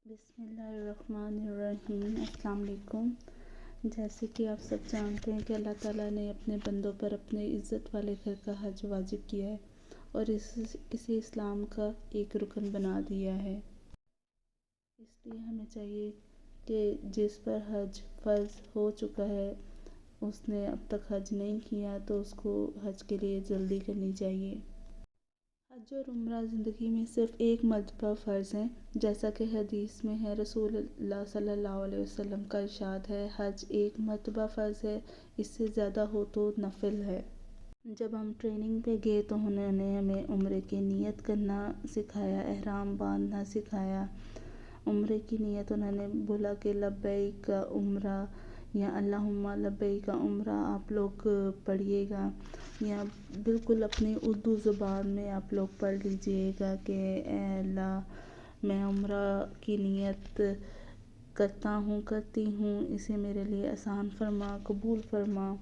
بسم اللہ الرحمن الرحیم۔ السلام علیکم۔ جیسے کہ آپ سب جانتے ہیں کہ اللہ تعالیٰ نے اپنے بندوں پر اپنے عزت والے گھر کا حج واجب کیا ہے اور اسے اسلام کا ایک رکن بنا دیا ہے۔ اس لیے ہمیں چاہیے کہ جس پر حج فرض ہو چکا ہے اس نے اب تک حج نہیں کیا تو اس کو حج کے لیے جلدی کرنی چاہیے۔ حج اور عمرہ زندگی میں صرف ایک مرتبہ فرض ہیں، جیسا کہ حدیث میں ہے۔ رسول اللہ صلی اللہ علیہ وسلم کا ارشاد ہے، حج ایک مرتبہ فرض ہے، اس سے زیادہ ہو تو نفل ہے۔ جب ہم ٹریننگ پہ گئے تو انہوں نے ہمیں عمرے کی نیت کرنا سکھایا، احرام باندھنا سکھایا۔ عمرے کی نیت انہوں نے بولا کہ لبیک عمرہ یا اللہم لبیک عمرہ آپ لوگ پڑھیے گا، یا بالکل اپنی اردو زبان میں آپ لوگ پڑھ لیجئے گا کہ اے اللہ میں عمرہ کی نیت کرتی ہوں، اسے میرے لیے آسان فرما، قبول فرما۔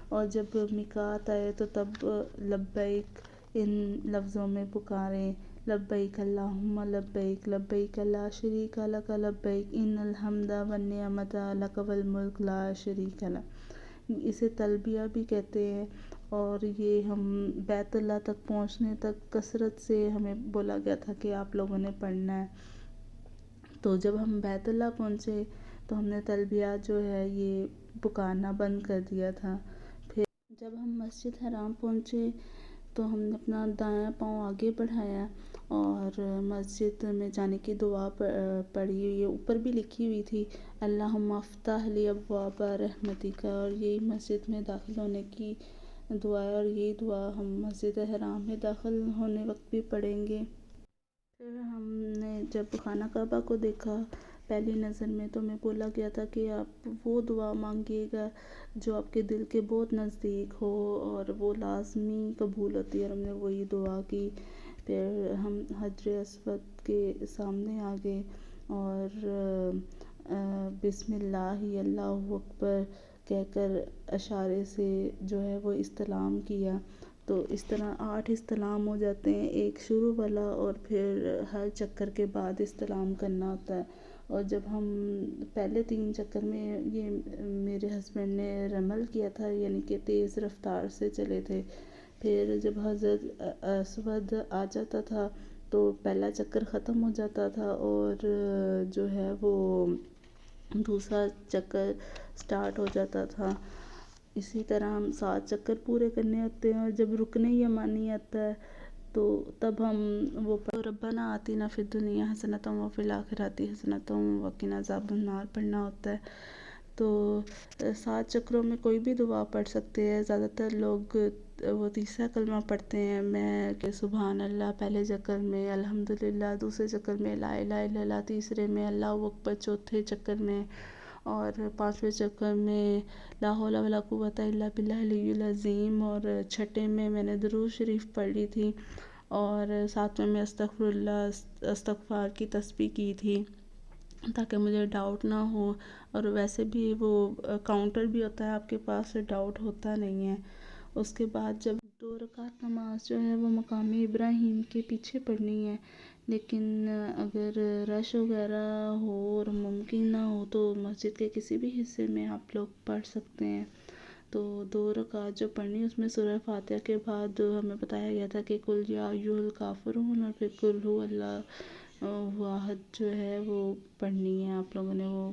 اور جب میقات آئے تو تب لبیک ان لفظوں میں پکاریں، لبیک اللہم لبیک، لبیک لا شریک لک لبیک، ان الحمد والنعمت لک والملک لا شریک لک۔ اسے تلبیہ بھی کہتے ہیں، اور یہ ہم بیت اللہ تک پہنچنے تک کثرت سے ہمیں بولا گیا تھا کہ آپ لوگوں نے پڑھنا ہے۔ تو جب ہم بیت اللہ پہنچے تو ہم نے تلبیہ جو ہے یہ پکارنا بند کر دیا تھا۔ پھر جب ہم مسجد حرام پہنچے تو ہم نے اپنا دایاں پاؤں آگے بڑھایا اور مسجد میں جانے کی دعا پڑھی، یہ اوپر بھی لکھی ہوئی تھی، اللہم افتح لی ابواب رحمتک، اور یہی مسجد میں داخل ہونے کی دعا ہے، اور یہ دعا ہم مسجد حرام میں داخل ہونے وقت بھی پڑھیں گے۔ پھر ہم نے جب خانہ کعبہ کو دیکھا پہلی نظر میں تو ہمیں بولا گیا تھا کہ آپ وہ دعا مانگیے گا جو آپ کے دل کے بہت نزدیک ہو اور وہ لازمی قبول ہوتی ہے، اور ہم نے وہی دعا کی۔ پھر ہم حجر اسود کے سامنے آ گئے اور بسم اللہ اللہ اکبر کہہ کر اشارے سے جو ہے وہ استلام کیا۔ تو اس طرح 8 استلام ہو جاتے ہیں، ایک شروع والا، اور پھر ہر چکر کے بعد استلام کرنا ہوتا ہے۔ اور جب ہم پہلے 3 چکر میں یہ میرے ہسبینڈ نے رمل کیا تھا، یعنی کہ تیز رفتار سے چلے تھے۔ پھر جب حجر اسود آ جاتا تھا تو پہلا چکر ختم ہو جاتا تھا اور جو ہے وہ دوسرا چکر سٹارٹ ہو جاتا تھا۔ اسی طرح ہم 7 چکر پورے کرنے ہوتے ہیں، اور جب رکن یمانی آتا ہے تو تب ہم وہ ربنا آتنا فی الدنیا حسنۃ وفی الآخرۃ حسنۃ وقنا عذاب النار پڑھنا ہوتا ہے۔ تو 7 چکروں میں کوئی بھی دعا پڑھ سکتے ہیں، زیادہ تر لوگ وہ تیسرا کلمہ پڑھتے ہیں، میں کہ سبحان اللہ پہلے چکر میں، الحمدللہ دوسرے چکر میں، لا الہ الا اللہ تیسرے میں، اللہ اکبر چوتھے چکر میں، اور 5ویں چکر میں لا حول ولا قوۃ الا باللہ العلی العظیم، اور چھٹے میں نے درود شریف پڑھ لی تھی، اور 7ویں میں استغفر اللہ استغفار کی تسبیح کی تھی تاکہ مجھے ڈاؤٹ نہ ہو، اور ویسے بھی وہ کاؤنٹر بھی ہوتا ہے آپ کے پاس، ڈاؤٹ ہوتا نہیں ہے۔ اس کے بعد جب 2 رکعت نماز جو ہے وہ مقام ابراہیم کے پیچھے پڑھنی ہے، لیکن اگر رش وغیرہ ہو اور ممکن نہ ہو تو مسجد کے کسی بھی حصے میں آپ لوگ پڑھ سکتے ہیں۔ تو 2 رکعت جو پڑھنی ہے اس میں سورہ فاتحہ کے بعد ہمیں بتایا گیا تھا کہ قل یا ایھا الکافرون، اور پھر قل ھو اللہ واحد جو ہے وہ پڑھنی ہے آپ لوگوں نے وہ۔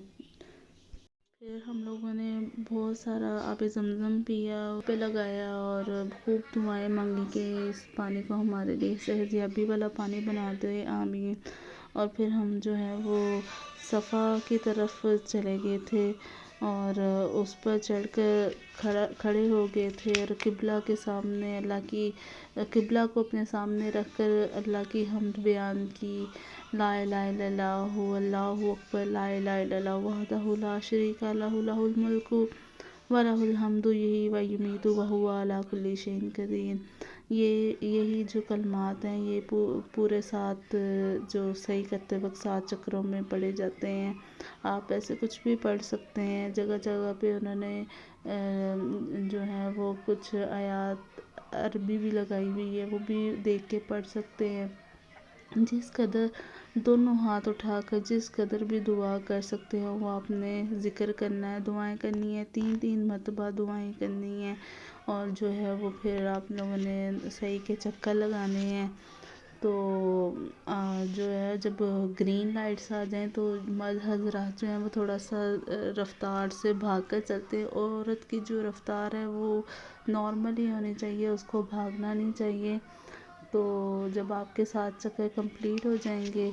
پھر ہم لوگوں نے بہت سارا آب زمزم پیا، پہ لگایا اور خوب دعائیں مانگی کہ اس پانی کو ہمارے لیے صحت یابی والا پانی بنا دے، آمین۔ اور پھر ہم جو ہے وہ صفا کی طرف چلے گئے تھے اور اس پر چڑھ کر کھڑے ہو گئے تھے، اور قبلہ کے سامنے قبلہ کو اپنے سامنے رکھ کر اللہ کی حمد بیان کی، لا الہ الا اللہ اللہ اکبر، لا الہ الا اللہ وحدہ لا شریک لہ لہ الملک و لہ الحمد یحیی و یمیت وہو علی کل شیء قدیر۔ یہی جو کلمات ہیں یہ پورے 7 جو صحیح کرتے وقت 7 چکروں میں پڑھے جاتے ہیں۔ آپ ایسے کچھ بھی پڑھ سکتے ہیں، جگہ جگہ پہ انہوں نے جو ہے وہ کچھ آیات عربی بھی لگائی ہوئی ہے، وہ بھی دیکھ کے پڑھ سکتے ہیں۔ جس قدر دونوں ہاتھ اٹھا کر جس قدر بھی دعا کر سکتے ہو وہ آپ نے ذکر کرنا ہے، دعائیں کرنی ہے، 3 مرتبہ دعائیں کرنی ہیں، اور جو ہے وہ پھر آپ لوگوں نے صحیح کے چکر لگانے ہیں۔ تو جو ہے جب گرین لائٹس آ جائیں تو مرد حضرات جو ہیں وہ تھوڑا سا رفتار سے بھاگ کر چلتے ہیں، عورت کی جو رفتار ہے وہ نارمل ہی ہونی چاہیے، اس کو بھاگنا نہیں چاہیے۔ تو جب آپ کے 7 چکر کمپلیٹ ہو جائیں گے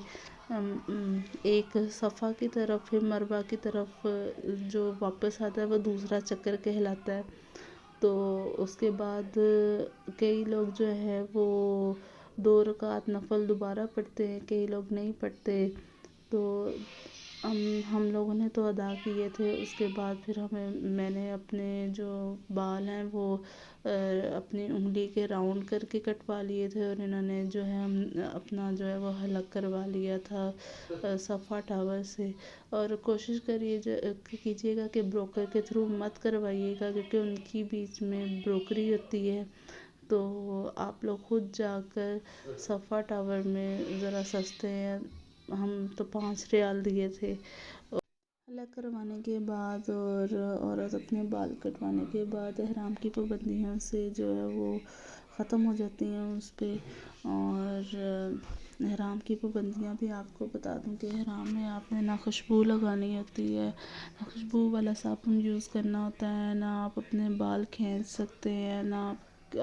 ایک صفا کی طرف پھر مروہ کی طرف جو واپس آتا ہے وہ دوسرا چکر کہلاتا ہے۔ تو اس کے بعد کئی لوگ جو ہے وہ 2 رکعت نفل دوبارہ پڑھتے ہیں، کئی لوگ نہیں پڑھتے۔ تو ہم لوگوں نے تو ادا کیے تھے، اس کے بعد پھر میں نے اپنے جو بال ہیں وہ اپنی انگلی کے راؤنڈ کر کے کٹوا لیے تھے، اور انہوں نے جو ہے اپنا جو ہے وہ حلق کروا لیا تھا صفا ٹاور سے۔ اور کوشش کیجیے گا کہ بروکر کے تھرو مت کروائیے گا، کیونکہ ان کی بیچ میں بروکری ہوتی ہے۔ تو آپ لوگ خود جا کر صفا ٹاور میں ذرا سستے ہیں، ہم تو 5 ریال دیے تھے۔ حلق کروانے کے بعد اور عورت اپنے بال کٹوانے کے بعد احرام کی پابندیاں سے جو ہے وہ ختم ہو جاتی ہیں اس پہ۔ اور احرام کی پابندیاں بھی آپ کو بتا دوں کہ احرام میں آپ نے نہ خوشبو لگانی ہوتی ہے، نہ خوشبو والا صابن یوز کرنا ہوتا ہے، نہ آپ اپنے بال کھینچ سکتے ہیں، نہ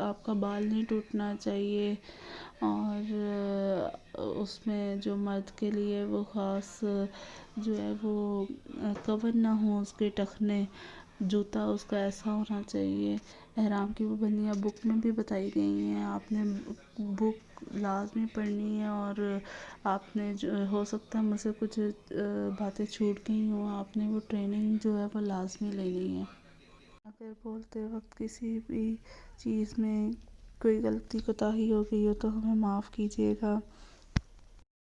آپ کا بال نہیں ٹوٹنا چاہیے۔ اور اس میں جو مرد کے لیے وہ خاص جو ہے وہ کور نہ ہوں اس کے ٹخنے، جوتا اس کا ایسا ہونا چاہیے۔ احرام کی پابندیاں بک میں بھی بتائی گئی ہیں، آپ نے بک لازمی پڑھنی ہے، اور آپ نے جو ہو سکتا ہے مجھ سے کچھ باتیں چھوٹ گئی ہوں، آپ نے وہ ٹریننگ جو ہے وہ لازمی لینی ہے۔ اگر بولتے وقت کسی بھی چیز میں کوئی غلطی کوتاہی ہو گئی ہو تو ہمیں معاف کیجیے گا۔